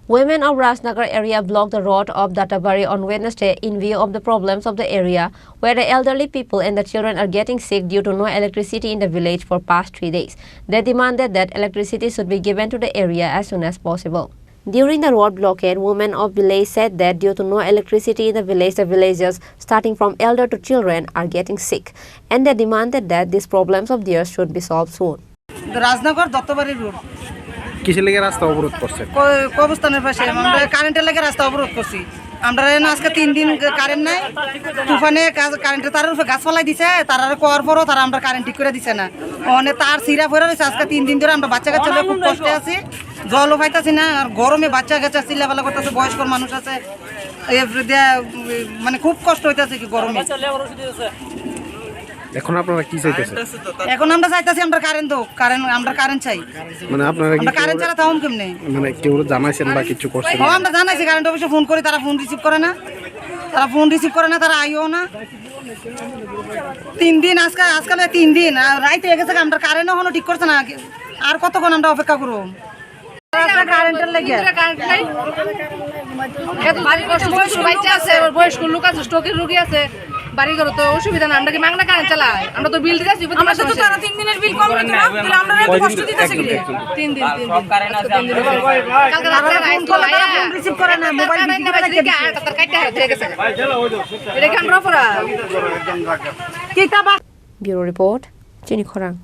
Women of Rajnagar area blocked the road of Dattabari on Wednesday in view of the problems of the area, where the elderly people and the children are getting sick due to no electricity in the village for past 3 days. They demanded that electricity should be given to the area as soon as possible. During the road blockade, women of village said that due to no electricity in the villagers, starting from elder to children, are getting sick, and they demanded that these problems of theirs should be solved soon. The Rajnagar Dattabari road. কিসের লাগি রাস্তা অবরোধ করছে? কবরস্থানের পাশে আমরা কারেন্টের লাগি রাস্তা অবরোধ করছি। আমরা আজকে 3 দিন কারেন্ট নাই, তুফানে কারেন্টের তারের উপরে গাছ ফলাই দিছে, তার কোয়ার পরও তারা আমরা কারেন্ট ঠিক করে দিছে না। মানে তার সিরা পড়ে রয়েছে। আজকে 3 দিন ধরে আমরা বাচ্চা কাচ্চা খুব কষ্টে আছি, জলও পাইতাছি না, আর গরমে বাচ্চা কাচ্চা চিল্লাপালা করতেছে, বয়স্ক মানুষ আছে, মানে খুব কষ্ট হইতেছে কি গরমে। এখন আপনারা কি চাইতেছেন? এখন আমরা চাইতেছি আমরা কারেন্ট দাও, আমরা কারেন্ট চাই। মানে আপনারা আমরা কারেন্ট ছাড়া থাকুন কেমনে? মানে কেউ জানাইছেন বা কিছু করছেন? হ্যাঁ আমরা জানাইছি, কারেন্ট অফিসে ফোন করি, তারা ফোন রিসিভ করে না, তারা আইও না। 3 দিন আজকাল 3 দিন রাইতে হয়ে গেছে, আমরা কারেন্টও এখনো ঠিক করছে না। আর কতক্ষণ আমরা অপেক্ষা করব? কারেন্টের লেগে বয়স্ক লোক আছে, স্ট্রোকের রোগী আছে, বাড়ি ঘর তো অসুবিধা না। আমরা কি মাংনা কারেন্ট চালাই? আমরা তো বিল দিতেছি, আমরা তো তারা 3 দিনের বিল কম হইতো না, তাহলে আমরা এত কষ্ট দিতেছি কি? 3 দিন সব কারেন্ট আছে। কালকে রাতে রাইট তো আয়া রিসিভ করে না, মোবাইল বিক্রি করে দেখে তার কাটতে হয়ে গেছে। এটা কি আমরা অপরাধ? Bureau report, Chini Khorang.